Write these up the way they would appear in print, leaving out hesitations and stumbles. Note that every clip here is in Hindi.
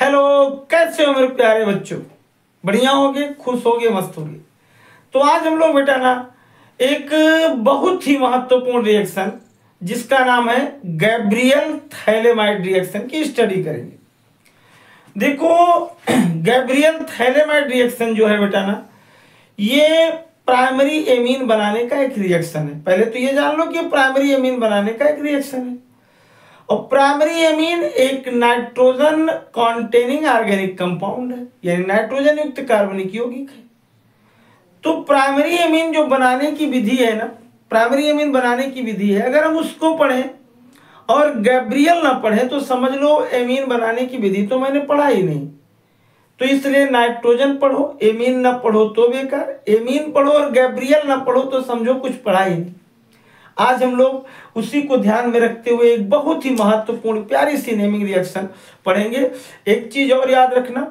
हेलो, कैसे हो मेरे प्यारे बच्चों? बढ़िया होगे, खुश होगे, मस्त होगे। तो आज हम लोग बेटा ना एक बहुत ही महत्वपूर्ण रिएक्शन जिसका नाम है गैब्रियल थैलेमाइड रिएक्शन की स्टडी करेंगे। देखो, गैब्रियल थैलेमाइड रिएक्शन जो है बेटा ना, ये प्राइमरी एमीन बनाने का एक रिएक्शन है। पहले तो ये जान लो कि प्राइमरी एमीन बनाने का एक रिएक्शन है। और प्राइमरी एमीन एक नाइट्रोजन कॉन्टेनिंग ऑर्गेनिक कंपाउंड है, यानी नाइट्रोजन युक्त कार्बनिक यौगिक है। तो प्राइमरी एमीन जो बनाने की विधि है ना, प्राइमरी एमीन बनाने की विधि है, अगर हम उसको पढ़ें और गैब्रियल ना पढ़ें तो समझ लो एमीन बनाने की विधि तो मैंने पढ़ा ही नहीं। तो इसलिए नाइट्रोजन पढ़ो, एमीन ना पढ़ो तो बेकार, एमीन पढ़ो और गैब्रियल ना पढ़ो तो समझो कुछ पढ़ा ही नहीं। आज हम लोग उसी को ध्यान में रखते हुए एक बहुत ही महत्वपूर्ण प्यारी सी नेमिंग रिएक्शन पढ़ेंगे। एक चीज और याद रखना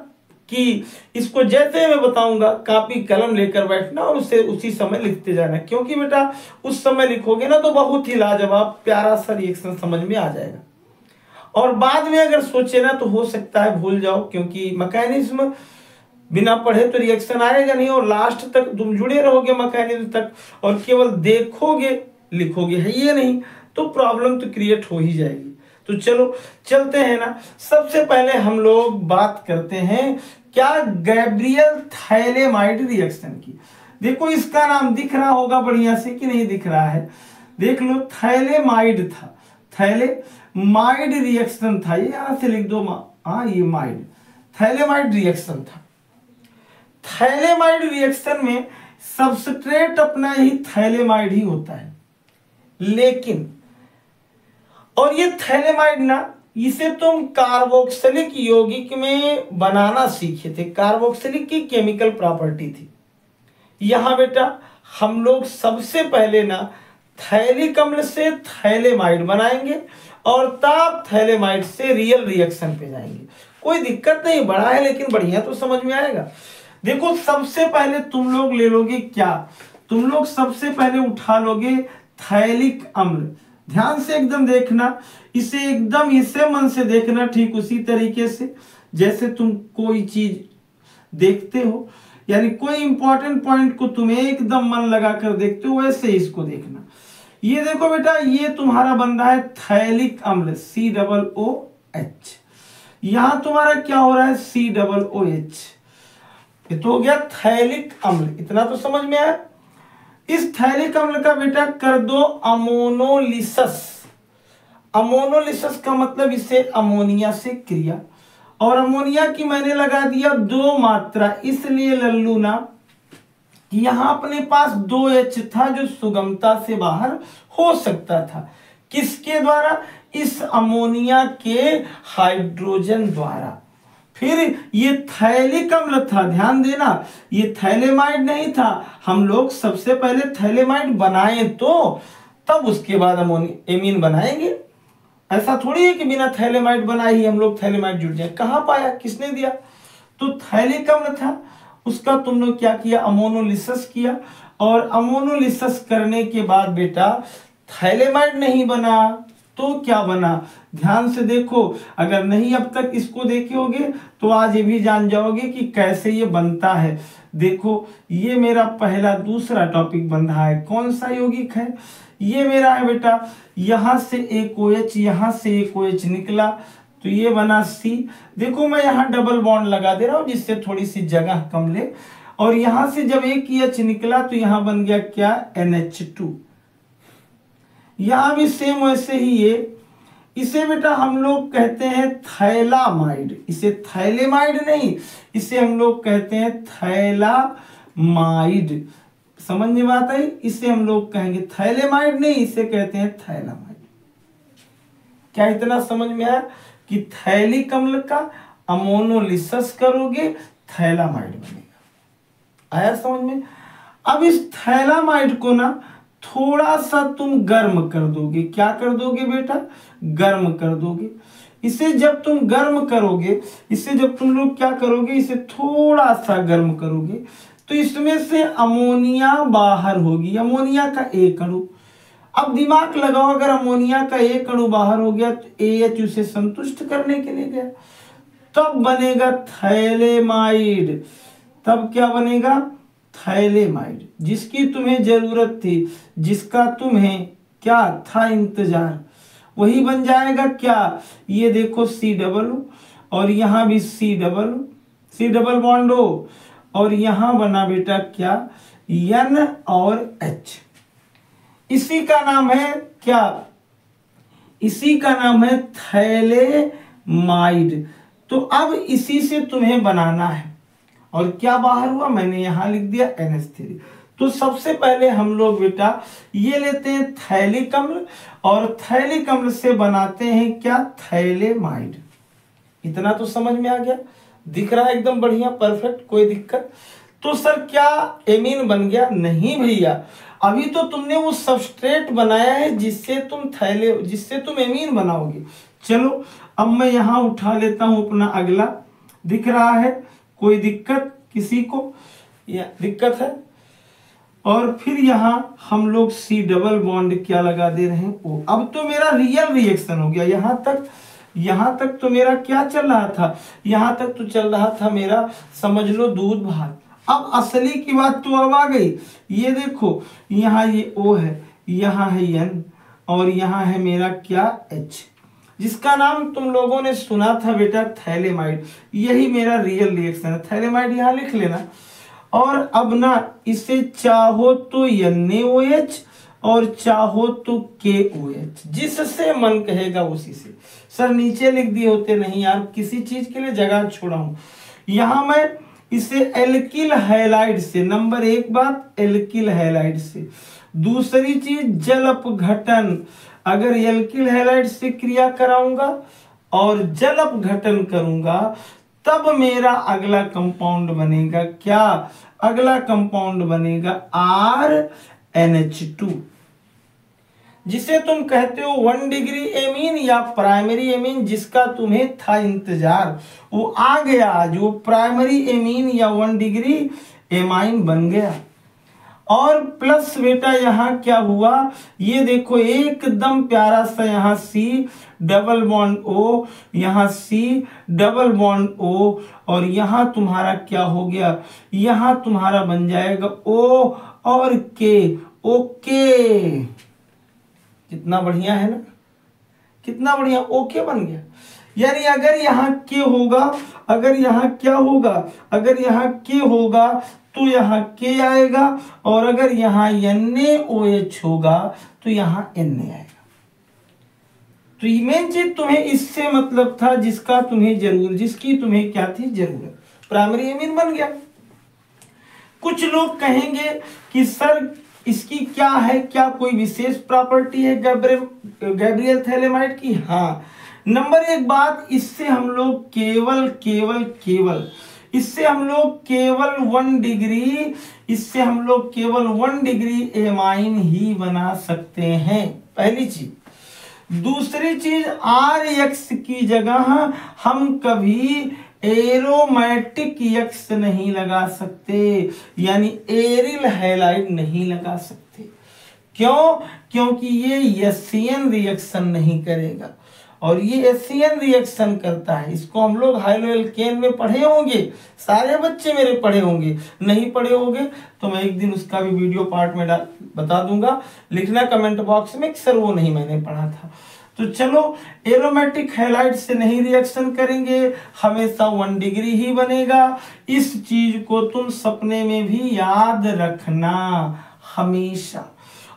कि इसको जैसे मैं बताऊंगा कॉपी कलम लेकर बैठना और उसे उसी समय लिखते जाना, क्योंकि बेटा उस समय लिखोगे ना तो बहुत ही लाजवाब प्यारा सा रिएक्शन समझ में आ जाएगा। और बाद में अगर सोचे ना तो हो सकता है भूल जाओ, क्योंकि मैकेनिज्म बिना पढ़े तो रिएक्शन आएगा नहीं और लास्ट तक तुम जुड़े रहोगे मैकेनिज्म तक और केवल देखोगे लिखोगे है ये नहीं, तो प्रॉब्लम तो क्रिएट हो ही जाएगी। तो चलो चलते हैं ना। सबसे पहले हम लोग बात करते हैं क्या गैब्रियल थैलेमाइड रिएक्शन की। देखो इसका नाम दिख रहा होगा बढ़िया से कि नहीं दिख रहा है, देख लो। थैलेमाइड था, थैलेमाइड रिएक्शन था, ये यहां से लिख दो। हाँ, ये माइड थैलेमाइड रिएक्शन था। थैलेमाइड रिएक्शन में सबस्ट्रेट अपना ही थैलेमाइड ही होता है, लेकिन और ये थैलेमाइड ना, इसे तुम कार्बोक्सिलिक यौगिक में बनाना सीखे थे। कार्बोक्सिलिक की केमिकल प्रॉपर्टी थी। यहां बेटा हम लोग सबसे पहले ना थैलिक अम्ल से थैलेमाइड बनाएंगे और तब थैलेमाइड से रियल रिएक्शन पे जाएंगे। कोई दिक्कत नहीं, बड़ा है लेकिन बढ़िया तो समझ में आएगा। देखो सबसे पहले तुम लोग ले लोगे क्या, तुम लोग सबसे पहले उठा लोगे थैलिक अम्ल। ध्यान से एकदम देखना, इसे एकदम इसे मन से देखना, ठीक उसी तरीके से जैसे तुम कोई चीज देखते हो, यानी कोई इंपॉर्टेंट पॉइंट को तुम एकदम मन लगाकर देखते हो, वैसे इसको देखना। ये देखो बेटा, ये तुम्हारा बन रहा है थैलिक अम्ल COOH। यहां तुम्हारा क्या हो रहा है COOH। ये तो हो गया थैलिक अम्ल, इतना तो समझ में आया। इस थैलिक अम्ल का बेटा कर दो अमोनोलिसिस। अमोनोलिसिस का मतलब इसे अमोनिया से क्रिया, और अमोनिया की मैंने लगा दिया 2 मात्रा, इसलिए लल्लू ना यहां अपने पास 2H था जो सुगमता से बाहर हो सकता था। किसके द्वारा? इस अमोनिया के हाइड्रोजन द्वारा। फिर ये थैलिक अम्ल था, ध्यान देना, ये थैलेमाइड नहीं था। हम लोग सबसे पहले थैलेमाइड बनाए तो तब उसके बाद एमीन बनाएंगे। ऐसा थोड़ी है कि बिना थैलेमाइड बनाए ही हम लोग थैलेमाइड जुड़ जाए। कहां पाया, किसने दिया? तो थैलिक अम्ल था, उसका तुम लोग क्या किया, अमोनोलिसिस किया। और अमोनोलिसिस करने के बाद बेटा थैलेमाइड नहीं बना तो क्या बना? ध्यान से देखो, अगर नहीं अब तक इसको देखे होगे तो आज ये भी जान जाओगे कि कैसे ये बनता है। देखो ये मेरा पहला दूसरा टॉपिक बन रहा है। कौन सा यौगिक है? ये मेरा है बेटा, यहां से एक OH, यहां से एक OH निकला तो ये बना C। देखो मैं यहां डबल बॉन्ड लगा दे रहा हूं जिससे थोड़ी सी जगह कम ले। और यहां से जब एक H निकला तो यहां बन गया क्या, NH2। यहां भी सेम वैसे ही ये, इसे बेटा हम लोग कहते हैं थैलामाइड। इसे थैलेमाइड नहीं, इसे हम लोग कहते हैं थैलामाइड। समझ में बात आई? इसे हम लोग कहेंगे थैलेमाइड नहीं, इसे कहते हैं थैलामाइड। क्या इतना समझ में आया कि थैलिक अम्ल का अमोनोलिसिस करोगे थैलामाइड बनेगा? आया समझ में? अब इस थैलामाइड को ना थोड़ा सा तुम गर्म कर दोगे। क्या कर दोगे बेटा? गर्म कर दोगे। इसे जब तुम गर्म करोगे, इसे जब तुम लोग क्या करोगे, इसे थोड़ा सा गर्म करोगे तो इसमें से अमोनिया बाहर होगी, अमोनिया का एक अणु। अब दिमाग लगाओ, अगर अमोनिया का एक अणु बाहर हो गया तो AH उसे संतुष्ट करने के लिए गया, तब बनेगा थैलेमाइड। तब क्या बनेगा? थैलेमाइड, जिसकी तुम्हें जरूरत थी, जिसका तुम्हें क्या था इंतजार, वही बन जाएगा क्या? ये देखो C और यहां भी C डबल बॉन्ड O और यहां बना बेटा क्या? N और H। इसी का नाम है क्या? इसी का नाम है थैलेमाइड। तो अब इसी से तुम्हें बनाना है और क्या बाहर हुआ? मैंने यहां लिख दिया NH3। तो सबसे पहले हम लोग बेटा ये लेते हैं थैलिक अम्ल और थैलिक अम्ल से बनाते हैं क्या? थैलेमाइड। इतना तो समझ में आ गया, दिख रहा है एकदम बढ़िया परफेक्ट, कोई दिक्कत? तो सर क्या एमीन बन गया? नहीं भैया, अभी तो तुमने वो सबस्ट्रेट बनाया है जिससे तुम एमीन बनाओगे। चलो अब मैं यहां उठा लेता हूं अपना अगला, दिख रहा है? कोई दिक्कत किसी को? या दिक्कत है? और फिर यहां हम लोग C डबल बॉन्ड क्या लगा दे रहे हैं? O। अब तो मेरा रियल रिएक्शन हो गया। यहां तक तो मेरा क्या चल रहा था? यहां तक तो चल रहा था मेरा, समझ लो, दूध भात। अब असली की बात तो अब आ गई। ये देखो यहाँ ये O है, यहाँ है N और यहाँ है मेरा क्या? H, जिसका नाम तुम लोगों ने सुना था बेटा थैलेमाइड। यही मेरा रियल रिएक्शन है। थैलेमाइड यहाँ लिख लेना। और अब ना इसे चाहो तो NaOH और चाहो तो KOH, जिससे मन कहेगा उसी से। सर नीचे लिख दिए होते, नहीं यार, किसी चीज के लिए जगह छोड़ा हूं। यहां मैं इसे एल्किल हैलाइड से, नंबर 1 बात एल्किल हैलाइड से। दूसरी चीज जल अपघटन, अगर एल्किल हैलाइड से क्रिया कराऊंगा और जल अपघटन करूंगा तब मेरा अगला कंपाउंड बनेगा क्या? अगला कंपाउंड बनेगा RNH2, जिसे तुम कहते हो 1 डिग्री एमीन या प्राइमरी एमीन, जिसका तुम्हें था इंतजार, वो आ गया आज। वो प्राइमरी एमीन या 1 डिग्री एमाइन बन गया। और प्लस बेटा यहाँ क्या हुआ? ये देखो एकदम प्यारा सा यहाँ C डबल बॉन्ड O, यहाँ C डबल बॉन्ड O और यहाँ तुम्हारा क्या हो गया? यहाँ तुम्हारा बन जाएगा O और K। ओके, कितना बढ़िया है ना? कितना बढ़िया, ओके बन गया। यानी अगर यहाँ K होगा, अगर यहाँ क्या होगा? अगर यहाँ K होगा तो यहाँ K आएगा और अगर यहाँ NaOH होगा तो यहाँ Na आएगा। तो मेन चीज तुम्हें इससे मतलब था, जिसका तुम्हें जरूर, जिसकी तुम्हें क्या थी जरूरत, प्राइमरी एमीन बन गया। कुछ लोग कहेंगे कि सर इसकी क्या है, क्या कोई विशेष प्रॉपर्टी है गैब्रियल थैलेमाइड की? हाँ, नंबर 1 बात, इससे हम लोग केवल इससे हम लोग केवल 1 डिग्री, इससे हम लोग केवल 1 डिग्री एमाइन ही बना सकते हैं, पहली चीज। दूसरी चीज, RX की जगह हम कभी एरोमेटिक X नहीं लगा सकते, यानी एरिल हैलाइड नहीं लगा सकते। क्यों? क्योंकि ये एशियन रिएक्शन नहीं करेगा और ये एशियन रिएक्शन करता है। इसको हम लोग हाइलोएल्केन में पढ़े होंगे, सारे बच्चे मेरे पढ़े होंगे। नहीं पढ़े होंगे तो मैं एक दिन उसका भी वीडियो पार्ट में बता दूंगा, लिखना कमेंट बॉक्स में कि सर वो नहीं मैंने पढ़ा था। तो चलो, एरोमेटिक हैलाइड से नहीं रिएक्शन करेंगे, हमेशा 1 डिग्री ही बनेगा। इस चीज को तुम सपने में भी याद रखना हमेशा।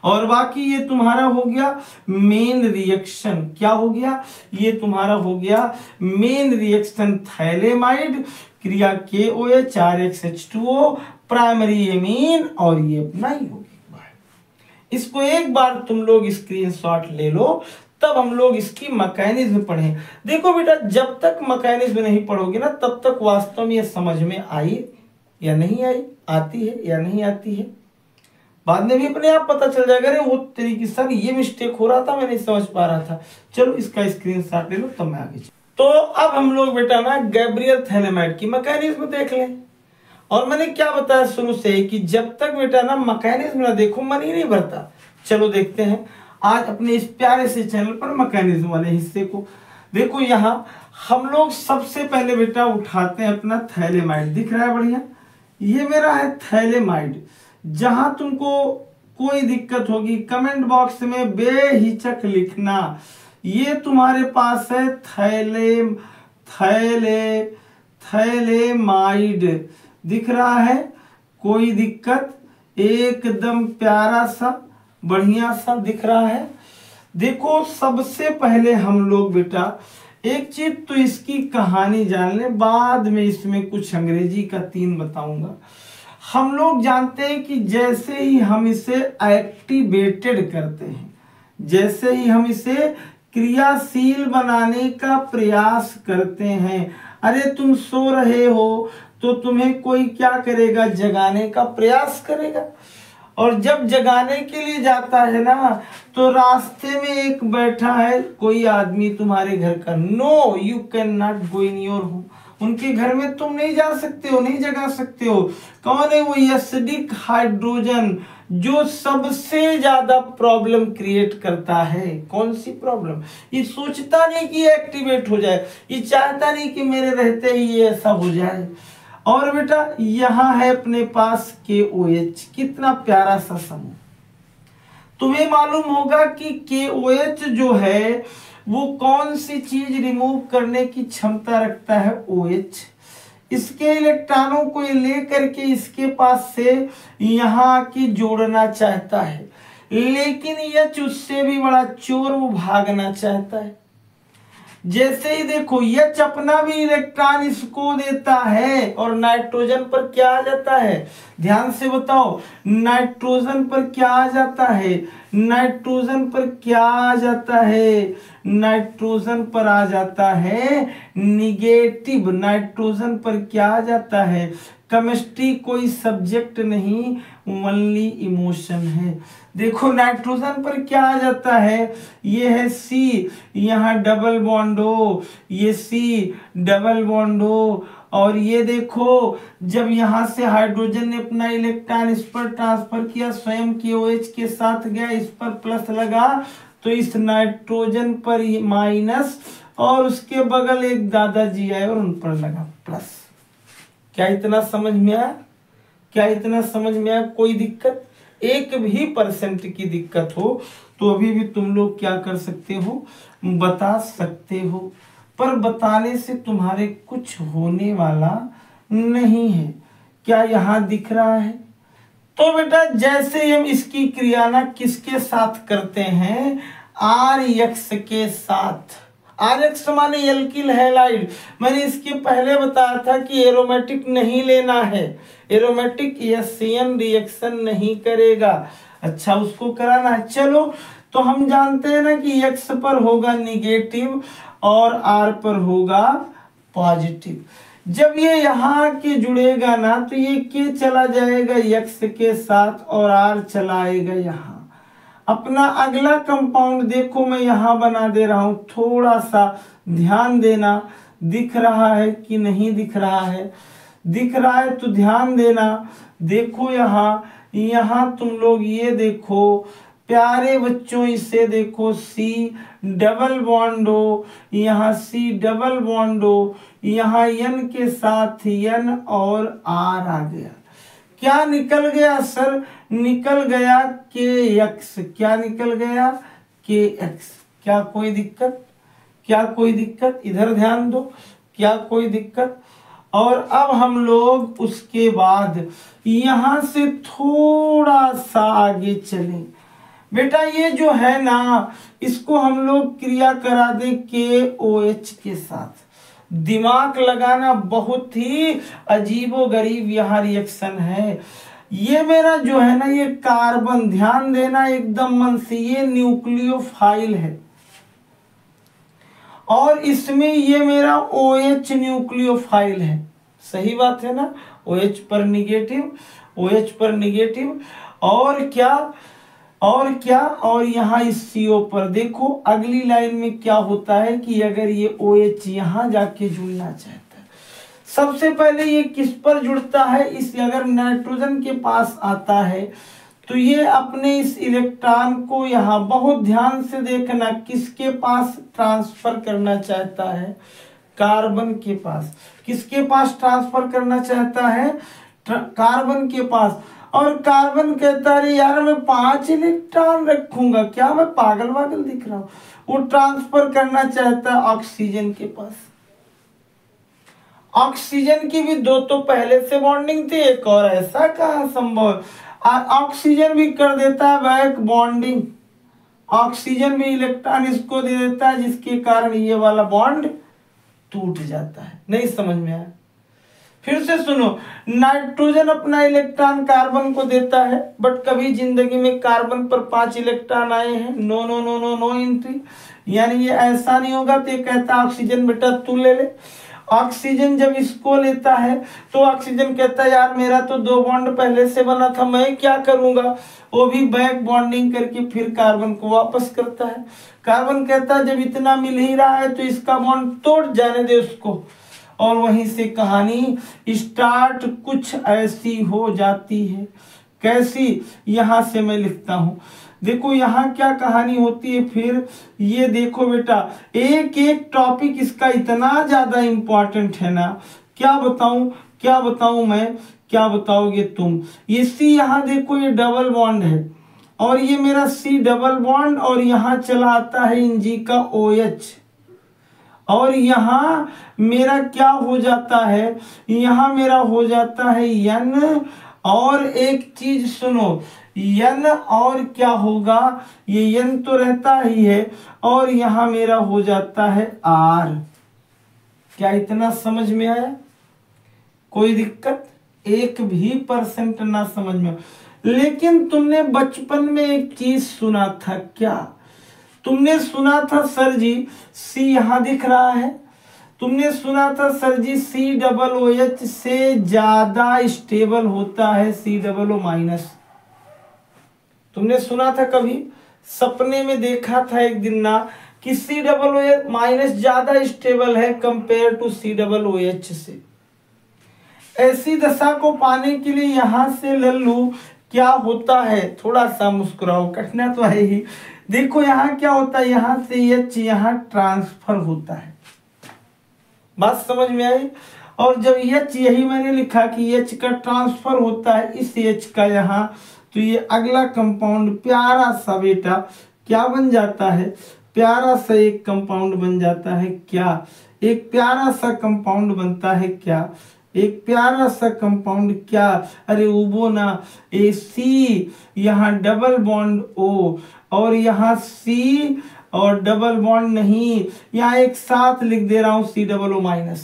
और बाकी ये तुम्हारा हो गया मेन रिएक्शन। क्या हो गया? ये तुम्हारा हो गया मेन रिएक्शन थैलेमाइड, क्रिया KOH RXH2O, प्राइमरी एमीन, और ये अपना ही हो गया। इसको एक बार तुम लोग स्क्रीनशॉट ले लो, तब हम लोग इसकी मैकेनिज्म पढ़ें। देखो बेटा, जब तक मैकेनिज्म नहीं पढ़ोगे ना, तब तक वास्तव में ये समझ में आई या नहीं आई, आती है या नहीं आती है, बाद में भी अपने आप पता चल जाएगा। अरे वो तरीके सर ये मिस्टेक हो रहा था, मैं नहीं समझ पा रहा था। चलो इसका स्क्रीनशॉट ले लो, तब मैं आगे। तो अब हम लोग बेटा ना गैब्रियल थैलेमाइड की मैकेनिज्म देख लें। और मैंने क्या बताया शुरू से कि जब तक बेटा ना मैकेनिज्म ना देखो मन ही नहीं भरता। चलो देखते हैं आज अपने इस प्यारे से चैनल पर मैकेनिज्म वाले हिस्से को। देखो यहाँ हम लोग सबसे पहले बेटा उठाते हैं अपना थैलेमाइड, दिख रहा है बढ़िया, ये मेरा है थैलेमाइड। जहां तुमको कोई दिक्कत होगी कमेंट बॉक्स में बेहिचक लिखना। ये तुम्हारे पास है थैलेमाइड, दिख रहा है, कोई दिक्कत, एकदम प्यारा सा बढ़िया सा दिख रहा है। देखो सबसे पहले हम लोग बेटा एक चीज तो इसकी कहानी जान ले, बाद में इसमें कुछ अंग्रेजी का 3 बताऊंगा। हम लोग जानते हैं कि जैसे ही हम इसे एक्टिवेटेड करते हैं, जैसे ही हम इसे क्रियाशील बनाने का प्रयास करते हैं, अरे तुम सो रहे हो तो तुम्हें कोई क्या करेगा, जगाने का प्रयास करेगा। और जब जगाने के लिए जाता है ना, तो रास्ते में एक बैठा है कोई आदमी तुम्हारे घर का, no you can not go in your home, उनके घर में तुम नहीं जा सकते हो, नहीं जगा सकते हो। कौन है वो? एसिडिक हाइड्रोजन, जो सबसे ज्यादा प्रॉब्लम क्रिएट करता है। कौन सी प्रॉब्लम? ये सोचता नहीं कि एक्टिवेट हो जाए, ये चाहता नहीं कि मेरे रहते ही ये ऐसा हो जाए। और बेटा यहां है अपने पास KOH, कितना प्यारा सा समूह। तुम्हें मालूम होगा कि KOH जो है वो कौन सी चीज रिमूव करने की क्षमता रखता है? OH। इसके इलेक्ट्रॉनों को लेकर के इसके पास से यहाँ आके जोड़ना चाहता है, लेकिन H उससे भी बड़ा चोर, वो भागना चाहता है। जैसे ही देखो H अपना भी इलेक्ट्रॉन इसको देता है और नाइट्रोजन पर क्या आ जाता है, ध्यान से बताओ, नाइट्रोजन पर क्या आ जाता है, नाइट्रोजन पर क्या आ जाता है, नाइट्रोजन पर आ जाता है निगेटिव, नाइट्रोजन पर क्या आ जाता है, केमिस्ट्री कोई सब्जेक्ट नहीं, ओनली इमोशन है। देखो नाइट्रोजन पर क्या आ जाता है, ये है C, यहाँ डबल बॉन्ड O, ये C डबल बॉन्ड O, और ये देखो जब यहाँ से हाइड्रोजन ने अपना इलेक्ट्रॉन इस पर ट्रांसफर किया, स्वयं KOH के साथ गया, इस पर प्लस लगा, तो इस नाइट्रोजन पर माइनस, और उसके बगल एक दादाजी आए और उन पर लगा प्लस। क्या इतना समझ में आया? क्या इतना समझ में आया? कोई दिक्कत? 1% की दिक्कत हो तो अभी भी तुम लोग क्या कर सकते हो, बता सकते हो, पर बताने से तुम्हारे कुछ होने वाला नहीं है। क्या यहाँ दिख रहा है? तो बेटा जैसे हम इसकी क्रिया ना किसके साथ करते हैं, RX के साथ। RX माने एल्किल हैलाइड। मैंने इसके पहले बताया था कि एरोमेटिक नहीं लेना है, एरोमेटिक SN रिएक्शन नहीं करेगा। अच्छा उसको कराना है। चलो तो हम जानते हैं ना कि X पर होगा निगेटिव और R पर होगा पॉजिटिव। जब ये यहाँ के जुड़ेगा ना, तो ये K चला जाएगा X के साथ और R चलाएगा यहाँ। अपना अगला कंपाउंड देखो मैं यहाँ बना दे रहा हूं, थोड़ा सा ध्यान देना, दिख रहा है कि नहीं दिख रहा है? दिख रहा है तो ध्यान देना। देखो यहाँ तुम लोग ये देखो प्यारे बच्चों, इसे देखो C डबल बॉन्ड O, यहाँ C डबल बॉन्ड O, यहाँ N के साथ N और R आ गया। क्या निकल गया सर? निकल गया KX। क्या निकल गया? KX। क्या कोई दिक्कत? क्या कोई दिक्कत? इधर ध्यान दो, क्या कोई दिक्कत? और अब हम लोग उसके बाद यहां से थोड़ा सा आगे चलें। बेटा ये जो है ना, इसको हम लोग क्रिया करा दें KOH के साथ। दिमाग लगाना, बहुत ही अजीबोगरीब यहाँ रिएक्शन है। ये मेरा जो है ना, ये कार्बन, ध्यान देना एकदम मन से, ये न्यूक्लियोफाइल है और इसमें ये मेरा OH न्यूक्लियोफाइल है। सही बात है ना? OH पर निगेटिव, OH पर निगेटिव, और क्या और यहाँ इस CO पर देखो अगली लाइन में क्या होता है कि अगर ये OH यहाँ जाके जुड़ना चाहता है, सबसे पहले ये किस पर जुड़ता है? इस अगर नाइट्रोजन के पास आता है तो ये अपने इस इलेक्ट्रॉन को यहाँ बहुत ध्यान से देखना किसके पास ट्रांसफर करना चाहता है, कार्बन के पास। किसके पास ट्रांसफर करना चाहता है? कार्बन के पास। और कार्बन कहता है यार मैं 5 इलेक्ट्रॉन रखूंगा, क्या मैं पागल वागल दिख रहा हूं? वो ट्रांसफर करना चाहता है ऑक्सीजन के पास। ऑक्सीजन की भी 2 तो पहले से बॉन्डिंग थी, एक और ऐसा कहाँ संभव? ऑक्सीजन भी कर देता है बैक बॉन्डिंग, ऑक्सीजन भी इलेक्ट्रॉन इसको दे देता है, जिसके कारण ये वाला बॉन्ड टूट जाता है। नहीं समझ में आया? फिर से सुनो, नाइट्रोजन अपना इलेक्ट्रॉन कार्बन को देता है, बट कभी जिंदगी में कार्बन पर 5 इलेक्ट्रॉन आए हैं? No no no no no entry, यानी ये ऐसा नहीं होगा। तो ये कहता ऑक्सीजन बेटा तू ले ले। ऑक्सीजन जब इसको लेता है तो ऑक्सीजन कहता है यार मेरा तो 2 बॉन्ड पहले से बना था, मैं क्या करूंगा? वो भी बैक बॉन्डिंग करके फिर कार्बन को वापस करता है। कार्बन कहता है जब इतना मिल ही रहा है तो इसका बॉन्ड तोड़ जाने दे उसको, और वहीं से कहानी स्टार्ट कुछ ऐसी हो जाती है। कैसी? यहां से मैं लिखता हूं, देखो यहाँ क्या कहानी होती है। फिर ये देखो बेटा, एक एक टॉपिक इसका इतना ज्यादा इंपॉर्टेंट है ना, क्या बताऊं मैं, क्या बताओगे तुम? ये सी यहाँ देखो, ये डबल बॉन्ड है, और ये मेरा सी डबल बॉन्ड, और यहाँ चला आता है Ng का OH, और यहाँ मेरा क्या हो जाता है? यहाँ मेरा हो जाता है N, और एक चीज सुनो, N और क्या होगा? ये N तो रहता ही है, और यहाँ मेरा हो जाता है R। क्या इतना समझ में आया? कोई दिक्कत? 1% ना समझ में? लेकिन तुमने बचपन में एक चीज सुना था, क्या तुमने सुना था? सर जी C यहाँ दिख रहा है, तुमने सुना था सर जी COOH से ज्यादा स्टेबल होता है COO-। तुमने सुना था कभी? सपने में देखा था एक दिन ना कि COOH- ज्यादा स्टेबल है कंपेयर टू COOH से। ऐसी दशा को पाने के लिए यहां से लल्लू क्या होता है? थोड़ा सा मुस्कुराओ, कटना तो है ही। देखो यहाँ क्या होता है, यहाँ से H यहाँ ट्रांसफर होता है। बात समझ में आई? और जब H, यही मैंने लिखा कि H का ट्रांसफर होता है इस H का यहाँ, तो ये अगला कंपाउंड प्यारा सा बेटा क्या बन जाता है? प्यारा सा एक कंपाउंड बन जाता है। क्या? एक प्यारा सा कंपाउंड बनता है। क्या? एक प्यारा सा कंपाउंड। क्या? अरे उबो ना, ए सी, यहाँ डबल बॉन्ड O, और यहाँ C और डबल बॉन्ड नहीं, यहाँ एक साथ लिख दे रहा हूं COO-।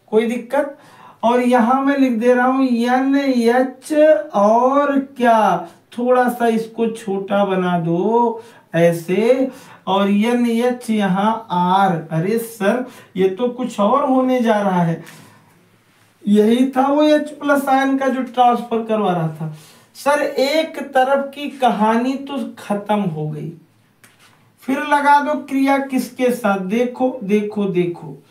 कोई दिक्कत? और यहां मैं लिख दे रहा हूं NH, और क्या थोड़ा सा इसको छोटा बना दो ऐसे, और NH यहाँ R। अरे सर ये तो कुछ और होने जा रहा है। यही था वो H+ आयन का जो ट्रांसफर करवा रहा था। सर एक तरफ की कहानी तो खत्म हो गई, फिर लगा दो क्रिया किसके साथ? देखो देखो देखो,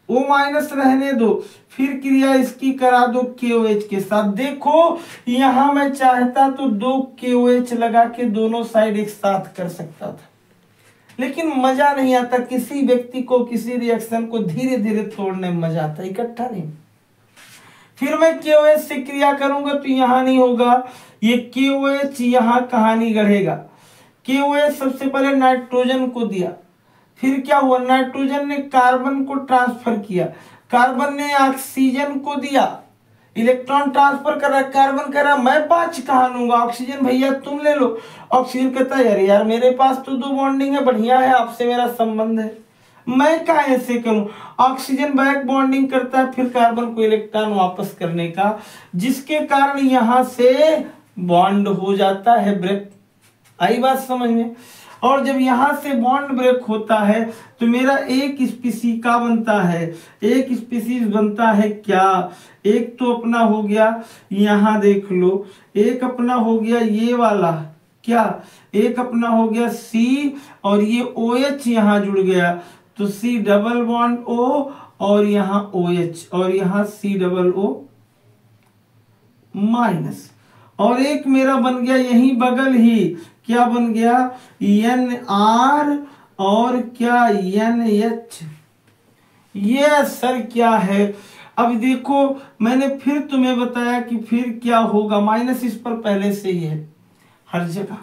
O- रहने दो, फिर क्रिया इसकी करा दो KOH के साथ। देखो यहां मैं चाहता तो 2 KOH लगा के दोनों साइड एक साथ कर सकता था, लेकिन मजा नहीं आता। किसी व्यक्ति को, किसी रिएक्शन को धीरे धीरे तोड़ने में मजा आता, इकट्ठा नहीं। फिर मैं KOH से क्रिया करूंगा तो यहां नहीं होगा, ये KOH यहां कहानी गढ़ेगा। KOH सबसे पहले नाइट्रोजन को दिया, फिर क्या हुआ? नाइट्रोजन ने कार्बन को ट्रांसफर किया, कार्बन ने ऑक्सीजन को दिया, इलेक्ट्रॉन ट्रांसफर कर रहा। कार्बन कह रहा मैं 5 कहां लूंगा, ऑक्सीजन भैया तुम ले लो। ऑक्सीजन कहता है यार यार मेरे पास तो 2 बॉन्डिंग है, बढ़िया है, आपसे मेरा संबंध है, मैं क्या ऐसे करूं? ऑक्सीजन बैक बॉन्डिंग करता है, फिर कार्बन को इलेक्ट्रॉन वापस करने का, जिसके कारण यहां से बॉन्ड हो जाता है ब्रेक। आई बात समझ में? और जब यहां से बॉन्ड ब्रेक होता है तो मेरा एक स्पीसीज का बनता है, एक स्पीसीज बनता है। क्या? एक तो अपना हो गया, यहां देख लो, एक अपना हो गया ये वाला। क्या? एक अपना हो गया C, और ये OH यहां जुड़ गया, तो C डबल बॉन्ड O, और यहाँ OH, और यहाँ COO-। और एक मेरा बन गया यही बगल ही, क्या बन गया? NR, और क्या? NH। ये सर क्या है? अब देखो मैंने फिर तुम्हें बताया कि फिर क्या होगा, माइनस इस पर पहले से ही है हर जगह।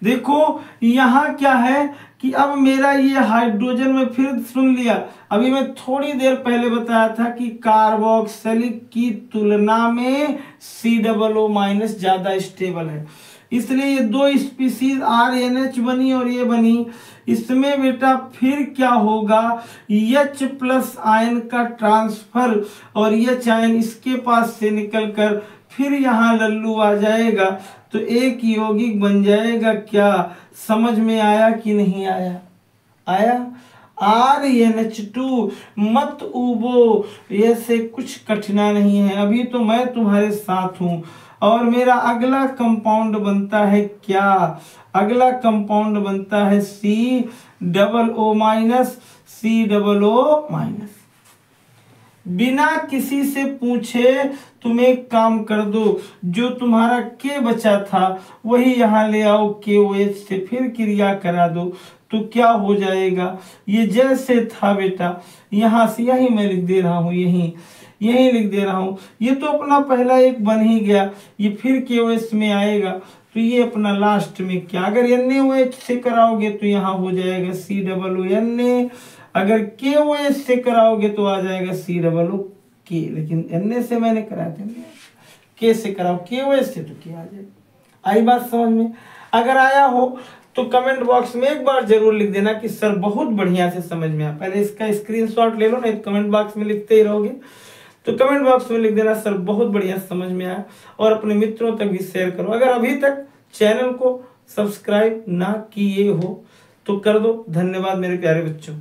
देखो यहाँ क्या है कि अब मेरा ये हाइड्रोजन में फिर सुन लिया, अभी मैं थोड़ी देर पहले बताया था कि कार्बोक्सिलिक की तुलना में COO- ज्यादा स्टेबल है, इसलिए ये दो स्पीसीज RNH बनी और ये बनी। इसमें बेटा फिर क्या होगा, H+ आयन का ट्रांसफर और H आयन इसके पास से निकलकर फिर यहाँ लल्लू आ जाएगा, तो एक यौगिक बन जाएगा। क्या समझ में आया कि नहीं आया? आया। RNH2 मत उबो, ऐसे कुछ कठिना नहीं है, अभी तो मैं तुम्हारे साथ हूं। और मेरा अगला कंपाउंड बनता है क्या? अगला कंपाउंड बनता है COO-। बिना किसी से पूछे तुम एक काम कर दो, जो तुम्हारा के बचा था वही यहाँ ले आओ, KOH से फिर क्रिया करा दो, तो क्या हो जाएगा? ये जैसे था बेटा, यहाँ से यही मैं लिख दे रहा हूँ, यही लिख दे रहा हूँ। ये तो अपना पहला एक बन ही गया, ये फिर KOH में आएगा, तो ये अपना लास्ट में क्या, अगर NaOH से कराओगे तो यहाँ हो जाएगा COONA, अगर KOH से कराओगे तो आ जाएगा COOK, लेकिन Na से मैंने कराया था, K से कराओ, KOH से तो क्या आ जाएगा। आई बात समझ में? अगर आया हो तो कमेंट बॉक्स में एक बार जरूर लिख देना कि सर बहुत बढ़िया से समझ में आया। पहले इसका स्क्रीनशॉट ले लो, नहीं तो कमेंट बॉक्स में लिखते ही रहोगे, तो कमेंट बॉक्स में लिख देना सर बहुत बढ़िया समझ में आया, और अपने मित्रों तक भी शेयर करो। अगर अभी तक चैनल को सब्सक्राइब ना किए हो तो कर दो। धन्यवाद मेरे प्यारे बच्चों।